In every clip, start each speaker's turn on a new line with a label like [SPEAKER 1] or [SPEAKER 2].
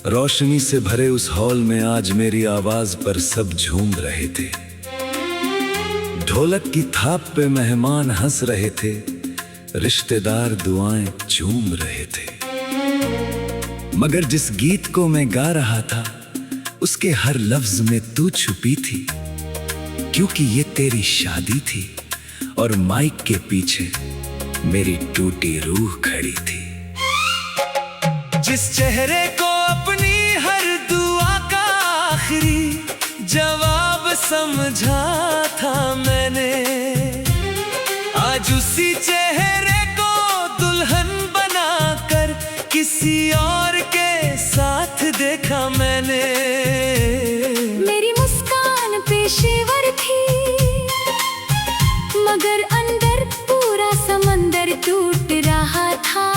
[SPEAKER 1] रोशनी से भरे उस हॉल में आज मेरी आवाज पर सब झूम रहे थे। ढोलक की थाप पे मेहमान हंस रहे थे, रिश्तेदार दुआएं चूम रहे थे। मगर जिस गीत को मैं गा रहा था उसके हर लफ्ज में तू छुपी थी, क्योंकि ये तेरी शादी थी और माइक के पीछे मेरी टूटी रूह खड़ी थी। जिस चेहरे को अपनी हर दुआ का आखिरी जवाब समझा था मैंने, आज उसी चेहरे को दुल्हन बनाकर किसी और के साथ देखा मैंने।
[SPEAKER 2] मेरी मुस्कान पेशेवर थी, मगर अंदर पूरा समंदर टूट रहा था।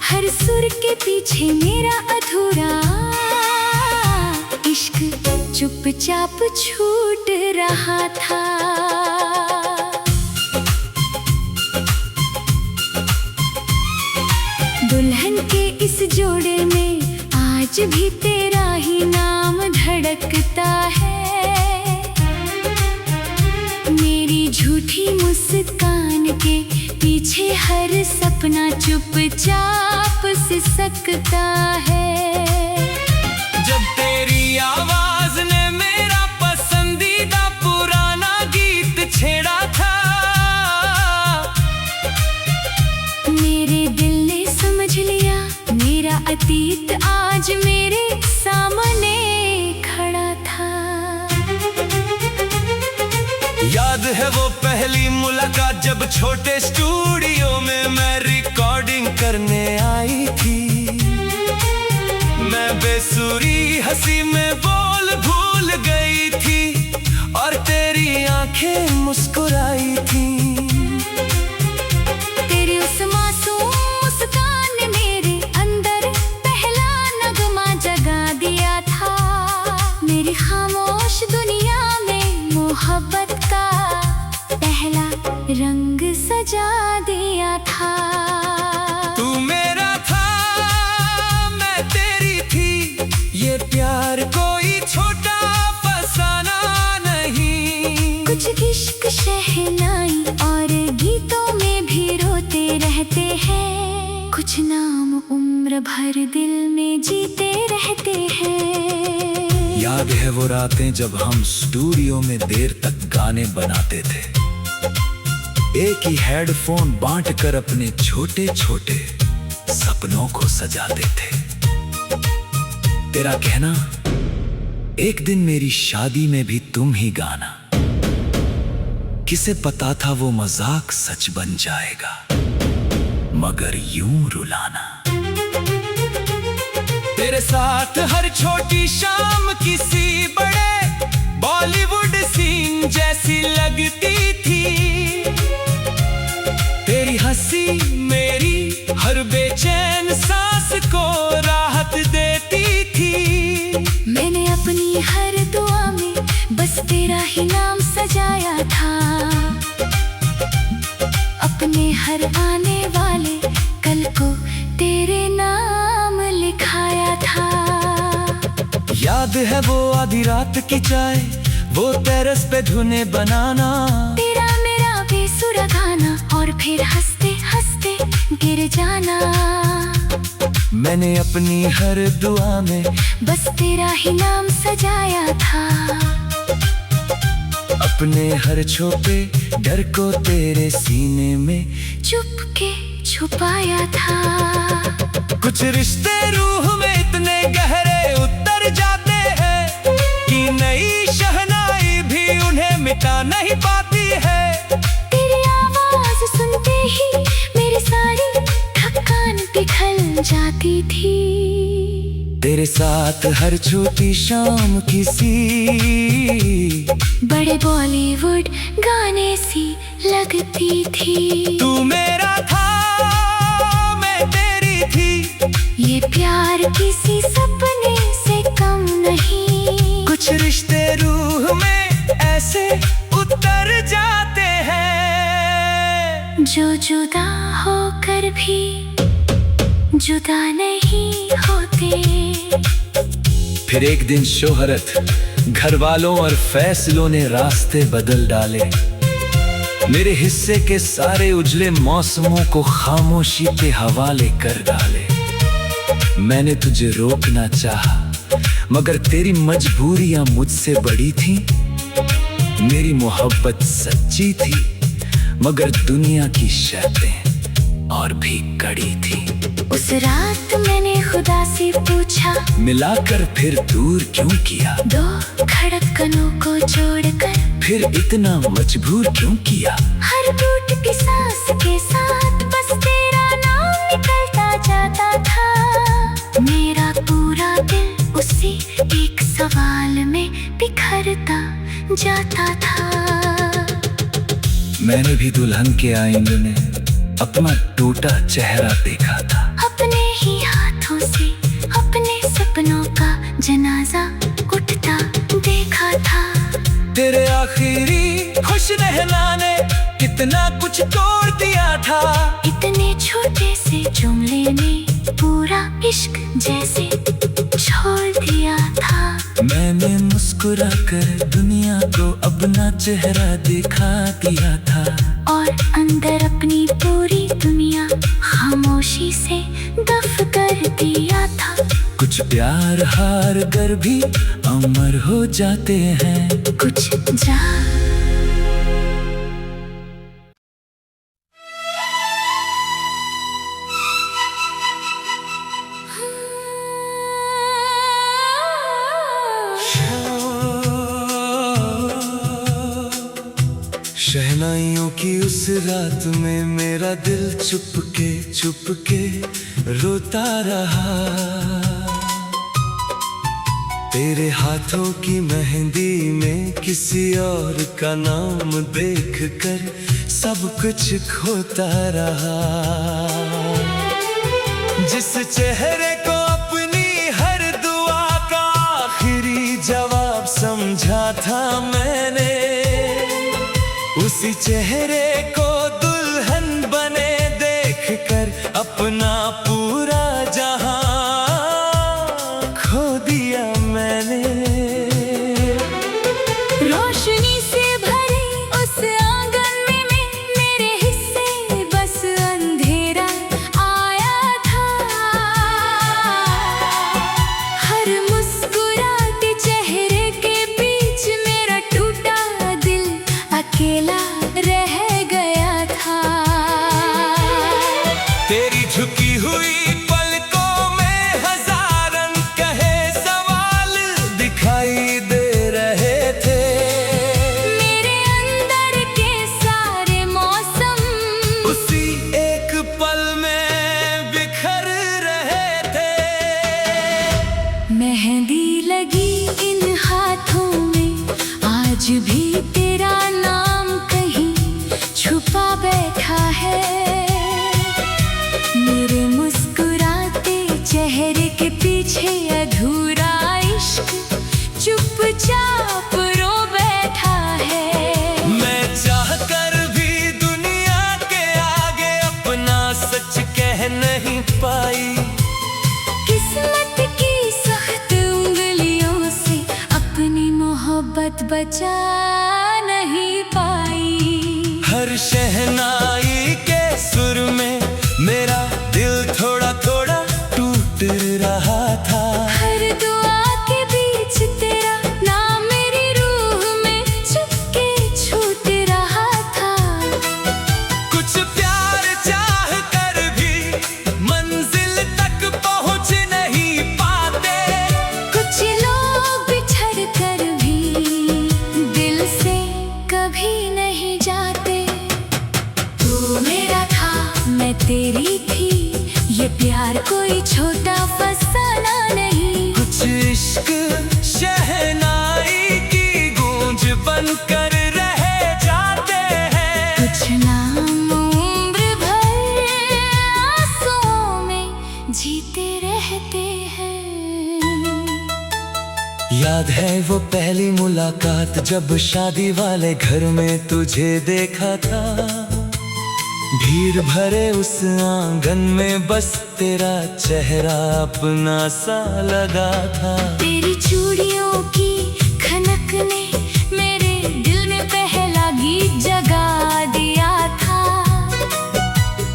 [SPEAKER 2] हर सुर के पीछे मेरा अधूरा इश्क चुपचाप छूट रहा था। दुल्हन के इस जोड़े में आज भी तेरा ही नाम धड़कता है। मेरी झूठी मुस्कान के पीछे हर सपना चुपचाप सिसकता है।
[SPEAKER 3] जब तेरी आवाज ने मेरा पसंदीदा पुराना गीत छेड़ा था,
[SPEAKER 2] मेरे दिल ने समझ लिया मेरा अतीत आज मेरे सामने खड़ा था।
[SPEAKER 3] याद है वो पहली मुलाकात जब छोटे स्टूडियो में मैं रिकॉर्डिंग करने आई थी। मैं बेसुरी हंसी में बोल भूल गई थी और तेरी आंखें मुस्कुराई थी।
[SPEAKER 2] तेरी उस मासूम मुस्कान ने मेरे अंदर पहला नगमा जगा दिया था। मेरी खामोश दुनिया में मोहब्बत का पहला रंग सजा दिया था।
[SPEAKER 3] तू मेरा था, मैं तेरी थी, ये प्यार कोई छोटा फसाना नहीं।
[SPEAKER 2] कुछ इश्क शहनाई और गीतों में भी रोते रहते हैं, कुछ नाम उम्र भर दिल में जीते रहते हैं।
[SPEAKER 1] याद है वो रातें जब हम स्टूडियो में देर तक गाने बनाते थे, एक ही हेडफोन बांटकर अपने छोटे छोटे सपनों को सजाते थे। तेरा कहना एक दिन मेरी शादी में भी तुम ही गाना, किसे पता था वो मजाक सच बन जाएगा, मगर यूं रुलाना।
[SPEAKER 3] तेरे साथ हर छोटी शाम किसी बड़े बॉलीवुड सीन जैसी लगती थी। तेरी हंसी मेरी हर बेचैन सांस को राहत देती थी।
[SPEAKER 2] मैंने अपनी हर दुआ में बस तेरा ही नाम सजाया था, अपने हर आने वाले कल को तेरे नाम लिखाया था।
[SPEAKER 3] याद है वो आधी रात की चाय, वो टेरेस पे धुने बनाना,
[SPEAKER 2] तेरा मेरा बेसुरा गाना और फिर हंसते हंसते गिर जाना।
[SPEAKER 3] मैंने अपनी हर दुआ में
[SPEAKER 2] बस तेरा ही नाम सजाया था,
[SPEAKER 3] अपने हर छुपे डर को तेरे सीने में
[SPEAKER 2] चुपके छुपाया था।
[SPEAKER 3] कुछ रिश्ते रूह में इतने गहरे उतर जाते हैं कि नई शहनाई भी उन्हें मिटा नहीं पाती है।
[SPEAKER 2] तेरी आवाज सुनते ही मेरी सारी थकान पिघल जाती थी।
[SPEAKER 3] तेरे साथ हर छोटी शाम किसी
[SPEAKER 2] बड़े बॉलीवुड गाने सी लगती थी।
[SPEAKER 3] तू मेरा था, मैं तेरी थी,
[SPEAKER 2] ये प्यार किसी सपने से कम नहीं।
[SPEAKER 3] कुछ रिश्ते रूह में ऐसे उतर
[SPEAKER 2] जो जुदा होकर भी जुदा नहीं होते।
[SPEAKER 1] फिर एक दिन शोहरत, घर वालों और फैसलों ने रास्ते बदल डाले। मेरे हिस्से के सारे उजले मौसमों को खामोशी के हवाले कर डाले। मैंने तुझे रोकना चाहा, मगर तेरी मजबूरियां मुझसे बड़ी थी। मेरी मोहब्बत सच्ची थी, मगर दुनिया की शर्तें और भी कड़ी थी।
[SPEAKER 2] उस रात मैंने खुदा से पूछा,
[SPEAKER 1] मिलाकर फिर दूर क्यों किया?
[SPEAKER 2] दो धड़कनों को जोड़कर
[SPEAKER 1] फिर इतना मजबूर क्यों किया?
[SPEAKER 2] हर टूट की सांस के साथ बस तेरा नाम निकलता जाता था। मेरा पूरा दिल उसी एक सवाल में बिखरता जाता था।
[SPEAKER 1] मैंने भी दुल्हन के आईने में अपना टूटा चेहरा देखा था।
[SPEAKER 2] अपने ही हाथों से अपने सपनों का जनाजा उठता देखा था।
[SPEAKER 3] तेरे आखिरी खुश नहलाने कितना कुछ तोड़ दिया था।
[SPEAKER 2] इतने छोटे से जुमले में पूरा इश्क जैसे छोड़ दिया था।
[SPEAKER 1] मैंने मुस्कुरा कर दुनिया को अपना चेहरा दिखा दिया था।
[SPEAKER 2] और अंदर अपनी पूरी दुनिया खामोशी से दफ कर दिया था।
[SPEAKER 1] कुछ प्यार हार कर भी अमर हो जाते हैं।
[SPEAKER 2] कुछ जा
[SPEAKER 3] शहनाइयों की उस रात में मेरा दिल चुपके रोता रहा। तेरे हाथों की मेहंदी में किसी और का नाम देखकर सब कुछ खोता रहा। जिस चेहरे को अपनी हर दुआ का आखिरी जवाब समझा था मैंने, उसी चेहरे को दुल्हन बने देखकर अपना पूरा जहां खो दिया मैंने।
[SPEAKER 2] रोशनी से भरे उस आंगन में मेरे हिस्से बस अंधेरा आया था। हर मुस्कुराते चेहरे के बीच मेरा टूटा दिल अकेला रह गया था।
[SPEAKER 3] तेरी झुकी हुई पलकों में हजारन कहे सवाल दिखाई दे रहे थे।
[SPEAKER 2] मेरे अंदर के सारे मौसम
[SPEAKER 3] उसी एक पल में बिखर रहे थे।
[SPEAKER 2] मेहंदी लगी इन हाथों में, आज भी तेरा नाम कहीं छुपा बैठा है। मेरे मुस्कुराते चेहरे के पीछे अधूरा इश्क चुपचाप रो बैठा है।
[SPEAKER 3] मैं चाहकर भी दुनिया के आगे अपना सच कह नहीं पाई।
[SPEAKER 2] किस्मत की सख्त उंगलियों से अपनी मोहब्बत बचा नहीं पाई।
[SPEAKER 3] हर शहनाई के सुर में मेरा दिल थोड़ा थोड़ा टूट रहा था।
[SPEAKER 2] हर दुआ के बीच तेरा नाम मेरी रूह में चुपके छूट रहा था।
[SPEAKER 3] कुछ प्यार चाह कर भी मंजिल तक पहुंच नहीं पाते।
[SPEAKER 2] कुछ लोग बिछड़ कर भी दिल से कभी नहीं जाते। तू मेरा था मैं तेरी थी, ये प्यार कोई छोटा फसाना नहीं।
[SPEAKER 3] कुछ इश्क शहनाई की गूंज बनकर रह जाते हैं।
[SPEAKER 2] कुछ नाम उम्र भर आंसुओं में जीते रहते हैं।
[SPEAKER 3] याद है वो पहली मुलाकात जब शादी वाले घर में तुझे देखा था। भीड़ भरे उस आंगन में बस तेरा चेहरा अपना सा लगा था।
[SPEAKER 2] तेरी चूड़ियों की खनक ने मेरे दिल में पहला गीत जगा दिया था।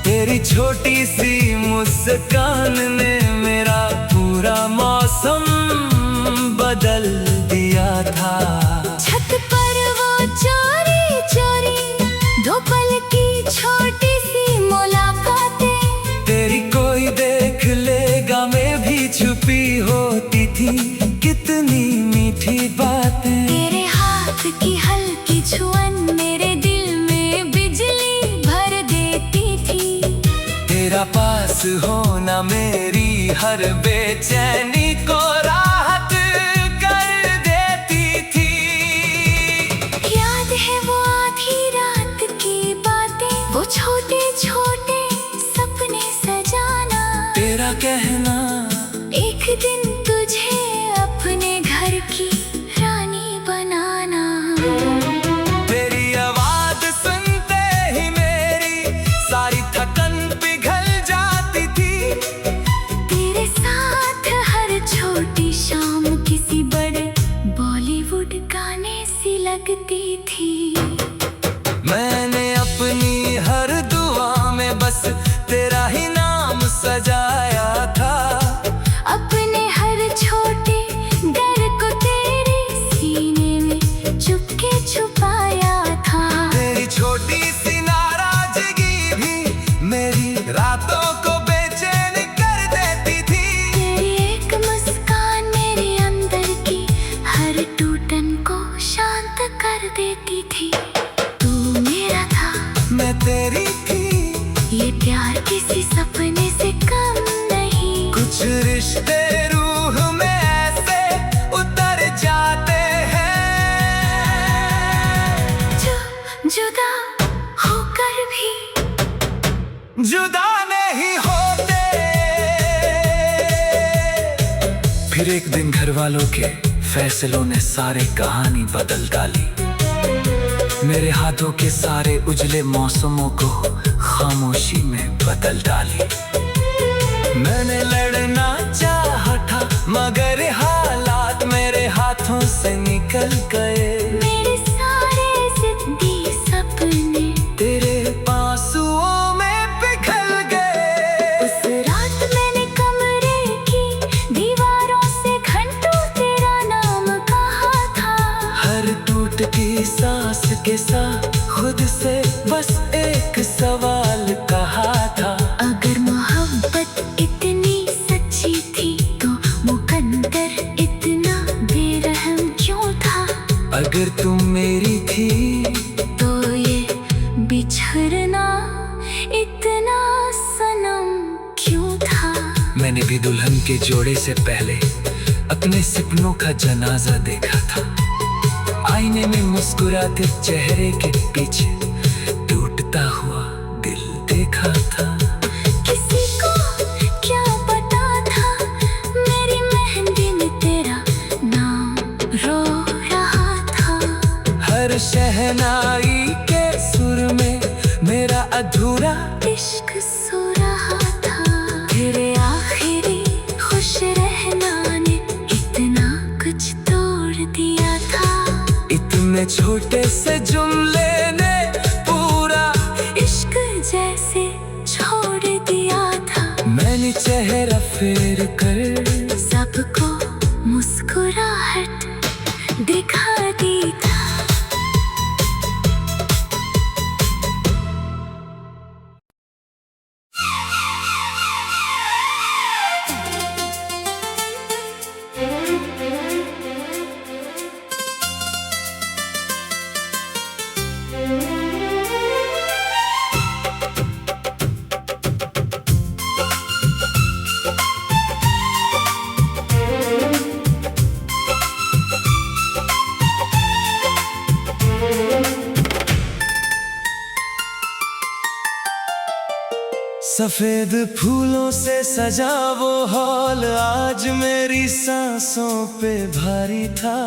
[SPEAKER 3] तेरी छोटी सी मुस्कान ने मेरा पूरा मौसम बदल दिया था।
[SPEAKER 2] छत पर वो चोरी चोरी दो पल की छोटी सी मुलाकातें,
[SPEAKER 3] तेरी कोई देख लेगा मैं भी छुपी होती थी कितनी मीठी बातें।
[SPEAKER 2] तेरे हाथ की हल्की छुअन मेरे दिल में बिजली भर देती थी।
[SPEAKER 3] तेरा पास होना मेरी हर बेचैनी को राहत कर देती थी।
[SPEAKER 2] याद है वो आधी रात की बातें, वो छोटे छोटे सपने सजाना।
[SPEAKER 3] तेरा कहना
[SPEAKER 2] एक दिन तुझे अपने घर की रानी बनाना।
[SPEAKER 3] तेरी आवाज सुनते ही मेरी सारी थकन पिघल जाती थी।
[SPEAKER 2] तेरे साथ हर छोटी शाम किसी बड़े बॉलीवुड गाने सी लगती थी।
[SPEAKER 3] मैंने अपनी हर दुआ में बस तेरा ही नाम सजाया था।
[SPEAKER 2] अपने हर छोटे डर को तेरे सीने में चुपके छुपाया था।
[SPEAKER 3] तेरी छोटी सी नाराजगी भी मेरी रातों को बेचैन कर देती थी।
[SPEAKER 2] तेरी एक मुस्कान मेरे अंदर की हर टूटन को शांत कर देती थी। तू मेरा था,
[SPEAKER 3] मैं तेरी थी,
[SPEAKER 2] ये प्यार किसी सपने से कम नहीं।
[SPEAKER 3] कुछ रिश्ते रूह में ऐसे उतर जाते हैं
[SPEAKER 2] जो जुदा होकर भी
[SPEAKER 3] जुदा नहीं होते। फिर एक दिन घर वालों के फैसलों ने सारी कहानी बदल डाली। मेरे हाथों के सारे उजले मौसमों को खामोशी में बदल डाली। मैंने लड़ना चाहा था मगर हालात मेरे हाथों से निकल गए।
[SPEAKER 2] मेरे सारे जिद्दी सपने
[SPEAKER 3] तेरे आंसुओं में पिघल गए।
[SPEAKER 2] उस रात मैंने कमरे की दीवारों से घंटों तेरा नाम कहा था।
[SPEAKER 3] हर टूटती सांस के साथ खुद से बस एक सवाल कहा था।
[SPEAKER 2] अगर मोहब्बत इतनी सच्ची थी तो मुकद्दर इतना बेरहम क्यों था।
[SPEAKER 3] अगर तुम मेरी थी
[SPEAKER 2] तो ये बिछड़ना इतना सनम क्यों था।
[SPEAKER 1] मैंने भी दुल्हन के जोड़े से पहले अपने सपनों का जनाजा देखा था। आईने में मुस्कुराते चेहरे के पीछे टूटता हुआ दिल देखा था।
[SPEAKER 2] किसी को क्या पता था मेरी मेहंदी में तेरा नाम रो रहा था।
[SPEAKER 3] हर शहनाई के सुर में मेरा अधूरा
[SPEAKER 2] इश्क सो रहा था। तेरे आखिरी खुश रहना ने इतना कुछ तोड़ दिया था।
[SPEAKER 3] इतने छोटे से जुमले ने पूरा
[SPEAKER 2] इश्क जैसे छोड़ दिया था।
[SPEAKER 3] मैंने चेहरा फेर कर
[SPEAKER 2] सबको मुस्कुराहट दिखा दी था।
[SPEAKER 3] सफेद फूलों से सजा वो हॉल आज मेरी सांसों पे भारी था।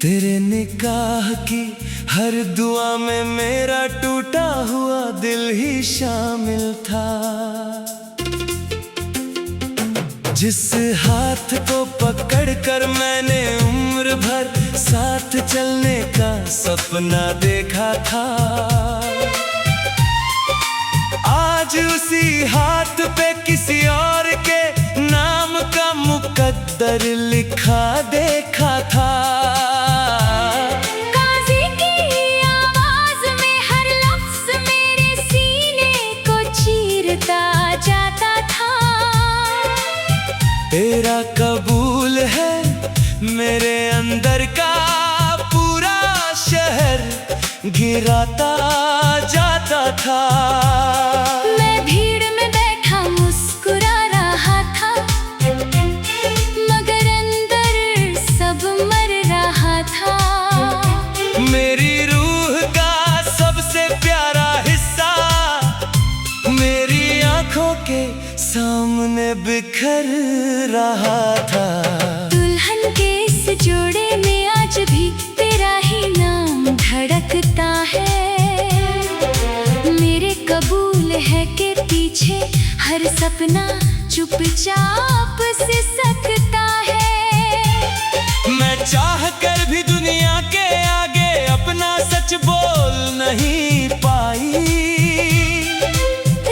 [SPEAKER 3] तेरे निकाह की हर दुआ में मेरा टूटा हुआ दिल ही शामिल था। जिस हाथ को पकड़कर मैंने उम्र भर साथ चलने का सपना देखा था, आज उसी हाथ पे किसी और के नाम का मुकद्दर लिखा देखा था।
[SPEAKER 2] काज़ी की आवाज में हर लफ्ज़ मेरे सीने को चीरता जाता था।
[SPEAKER 3] तेरा कबूल है मेरे अंदर का पूरा शहर गिराता जाता था।
[SPEAKER 2] मैं भीड़ में बैठा मुस्कुरा रहा था, मगर अंदर सब मर रहा था।
[SPEAKER 3] मेरी रूह का सबसे प्यारा हिस्सा मेरी आंखों के सामने बिखर रहा था।
[SPEAKER 2] दुल्हन के इस जोड़े में आज भी तेरा ही नाम धड़कता है। मेरे कबूल है के पीछे हर सपना चुपचाप से सकता है।
[SPEAKER 3] मैं चाह कर भी दुनिया के आगे अपना सच बोल नहीं पाई।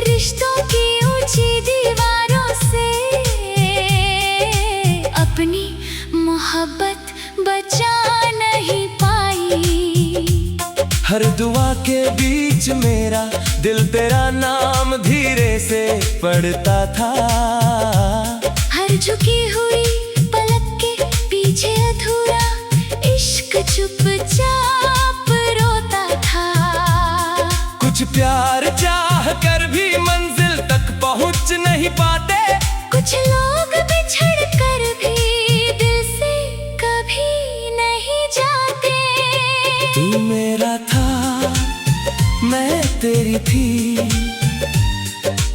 [SPEAKER 2] रिश्तों की ऊंची दीवारों से अपनी मोहब्बत बचा नहीं पाई।
[SPEAKER 3] हर दुआ के बीच मेरा दिल तेरा नाम धीरे से पढ़ता था।
[SPEAKER 2] हर झुकी हुई पलक के पीछे अधूरा इश्क चुपचाप रोता था।
[SPEAKER 3] कुछ प्यार चाह कर भी मंजिल तक पहुंच नहीं पाते।
[SPEAKER 2] कुछ लोग बिछड़ कर भी दिल से कभी नहीं जाते।
[SPEAKER 3] तू मेरा था मैं तेरी थी,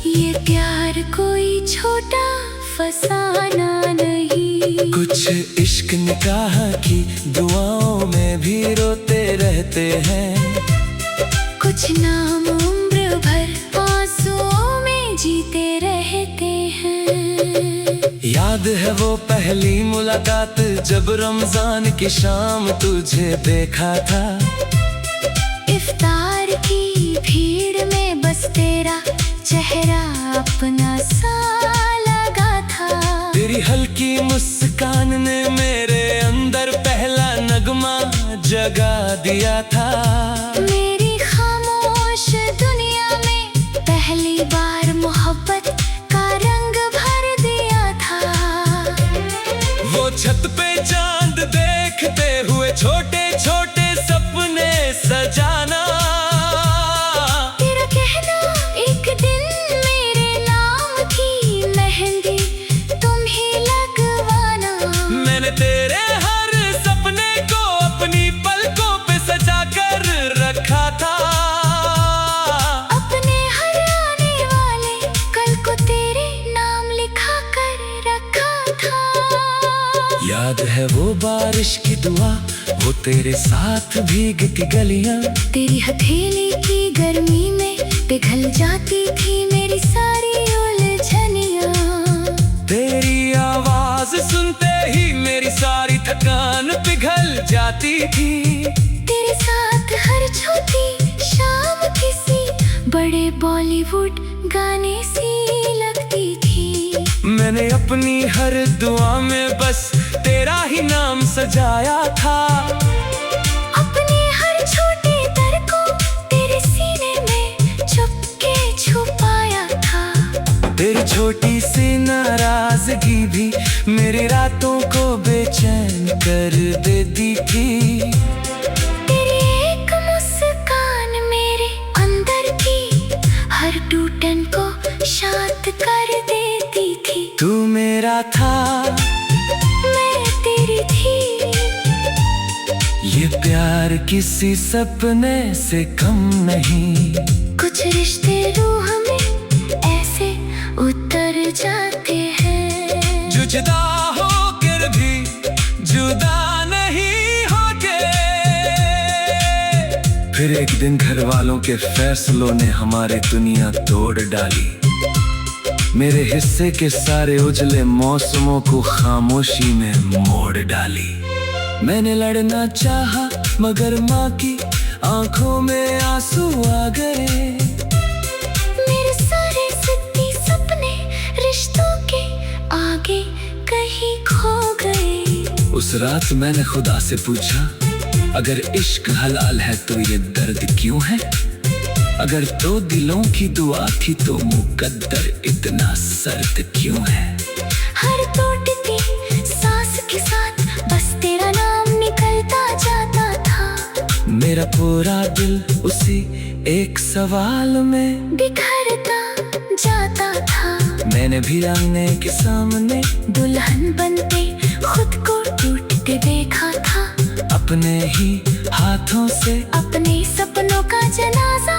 [SPEAKER 2] ये प्यार कोई छोटा फसाना नहीं।
[SPEAKER 3] कुछ इश्क निकाह की दुआओं में भी रोते रहते हैं।
[SPEAKER 2] कुछ नाम उम्र भर आंसुओं में जीते रहते हैं।
[SPEAKER 3] याद है वो पहली मुलाकात जब रमजान की शाम तुझे देखा था।
[SPEAKER 2] इफ्तार की भीड़ में बस तेरा चेहरा अपना सा लगा था।
[SPEAKER 3] तेरी हल्की मुस्कान ने मेरे अंदर पहला नगमा जगा दिया था।
[SPEAKER 2] मेरी खामोश दुनिया में पहली बार मोहब्बत का रंग भर दिया था।
[SPEAKER 3] वो छत पे चांद देखते हुए छोटे छोटे सपने सजाना।
[SPEAKER 2] तेरा कहना एक दिन मेरे नाम की मेहंदी तुम ही लगवाना।
[SPEAKER 3] मैंने तेरे हर सपने को अपनी पलकों पे सजा कर रखा था।
[SPEAKER 2] अपने हर आने वाले कल को तेरे नाम लिखा कर रखा था।
[SPEAKER 3] याद है वो बारिश की दुआ, वो तेरे साथ भीगती गलियां।
[SPEAKER 2] तेरी हथेली की गर्मी में पिघल जाती थी मेरी सारी उलझनियां।
[SPEAKER 3] तेरी आवाज सुनते ही मेरी सारी थकान पिघल जाती थी।
[SPEAKER 2] तेरे साथ हर छोटी शाम किसी बड़े बॉलीवुड गाने सी लगती थी।
[SPEAKER 3] मैंने अपनी हर दुआ में बस तेरा ही नाम सजाया था।
[SPEAKER 2] अपने हर छोटे दर्द को तेरे सीने में चुपके छुपाया था।
[SPEAKER 3] तेरी छोटी सी नाराजगी भी मेरी रातों को बेचैन कर देती थी।
[SPEAKER 2] तेरी एक मुस्कान मेरे अंदर की हर टूटन को शांत कर देती थी।
[SPEAKER 3] तू मेरा था
[SPEAKER 2] मैं तेरी थी।
[SPEAKER 3] ये प्यार किसी सपने से कम नहीं।
[SPEAKER 2] कुछ रिश्ते रूह में ऐसे उतर जाते हैं।
[SPEAKER 3] जुदा होकर भी जुदा नहीं होते। फिर एक दिन घर वालों के फैसलों ने हमारी दुनिया तोड़ डाली। मेरे हिस्से के सारे उजले मौसमों को खामोशी में मोड़ डाली। मैंने लड़ना चाहा मगर माँ की आंखों में आंसू आ गए।
[SPEAKER 2] मेरे सारे जिद्दी सपने रिश्तों के आगे कहीं खो गए।
[SPEAKER 3] उस रात मैंने खुदा से पूछा, अगर इश्क हलाल है तो ये दर्द क्यों है? अगर दो दिलों की दुआ थी तो मुकद्दर इतना सर्द क्यों है?
[SPEAKER 2] हर टूटती सांस के साथ बस तेरा नाम निकलता जाता था।
[SPEAKER 3] मेरा पूरा दिल उसी एक सवाल में
[SPEAKER 2] बिखरता जाता था।
[SPEAKER 3] मैंने भी आईने के सामने
[SPEAKER 2] दुल्हन बनते खुद को टूटते देखा था।
[SPEAKER 3] अपने ही हाथों से
[SPEAKER 2] अपने सपनों का जनाजा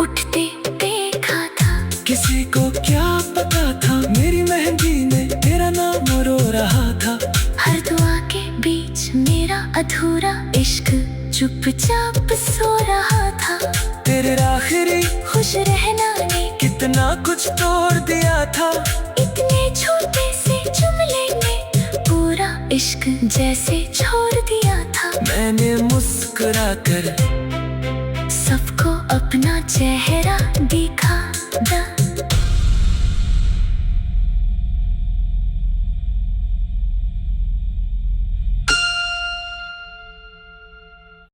[SPEAKER 2] उठते देखा था।
[SPEAKER 3] किसी को क्या पता था मेरी मेहंदी ने तेरा नाम रो रहा था।
[SPEAKER 2] हर दुआ के बीच मेरा अधूरा इश्क चुपचाप सो रहा था।
[SPEAKER 3] तेरे आखिरी
[SPEAKER 2] खुश रहना ने
[SPEAKER 3] कितना कुछ तोड़ दिया था।
[SPEAKER 2] इतने छोटे से जुमले में पूरा इश्क जैसे छोड़ दिया था।
[SPEAKER 3] मैंने मुस्कुरा कर
[SPEAKER 2] सबको अपना चेहरा दिखा दा